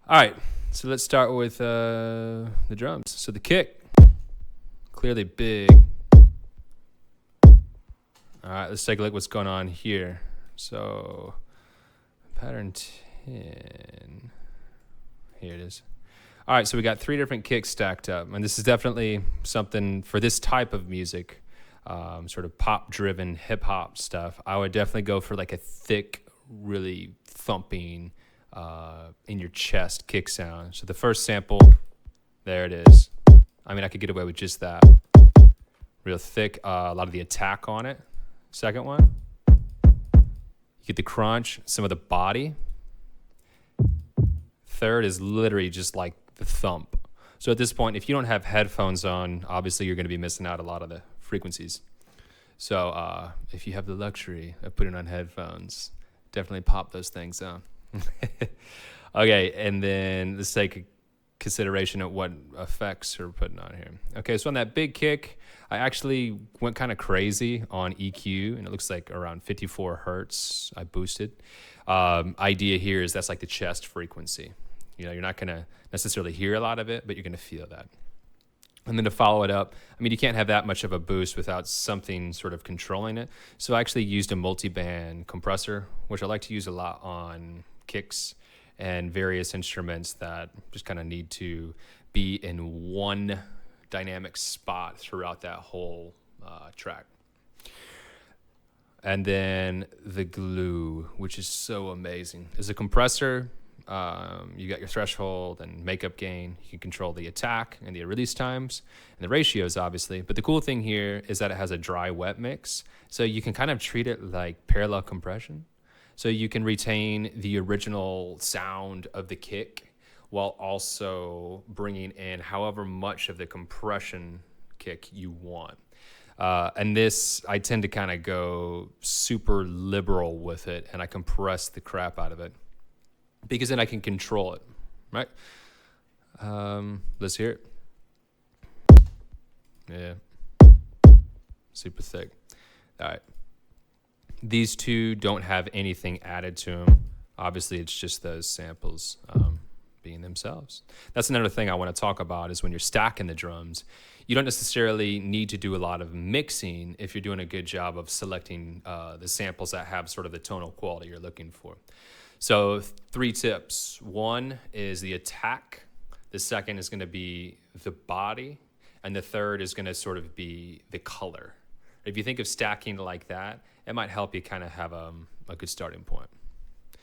All right, so let's start with the drums. So the kick, clearly big. All right, let's take a look at what's going on here. So pattern 10, here it is. All right, so we got 3 different kicks stacked up, and this is definitely something for this type of music, sort of pop-driven hip-hop stuff. I would definitely go for like a thick, really thumping, in your chest kick sound. So the first sample, there it is. I mean, I could get away with just that. Real thick, a lot of the attack on it. Second one, you get the crunch, some of the body. Third is literally just like the thump. So at this point, if you don't have headphones on, obviously you're going to be missing out a lot of the frequencies. So if you have the luxury of putting on headphones, definitely pop those things on. Okay, and then let's take consideration of what effects we're putting on here. Okay, so on that big kick, I actually went kind of crazy on EQ, and it looks like around 54 hertz I boosted. Idea here is that's like the chest frequency. You know, you're not going to necessarily hear a lot of it, but you're going to feel that. And then to follow it up, I mean, you can't have that much of a boost without something sort of controlling it. So I actually used a multi-band compressor, which I like to use a lot on kicks and various instruments that just kind of need to be in one dynamic spot throughout that whole track. And then the glue, which is so amazing. Is a compressor. You got your threshold and makeup gain. You can control the attack and the release times and the ratios, obviously. But the cool thing here is that it has a dry-wet mix. So you can kind of treat it like parallel compression. So you can retain the original sound of the kick while also bringing in however much of the compression kick you want. And this, I tend to kind of go super liberal with it, and I compress the crap out of it because then I can control it, right? Let's hear it. Yeah. Super thick. All right. These two don't have anything added to them. Obviously, it's just those samples being themselves. That's another thing I want to talk about is when you're stacking the drums, you don't necessarily need to do a lot of mixing if you're doing a good job of selecting the samples that have sort of the tonal quality you're looking for. So 3 tips. One is the attack. The second is going to be the body. And the third is going to sort of be the color. If you think of stacking like that, it might help you kind of have a good starting point.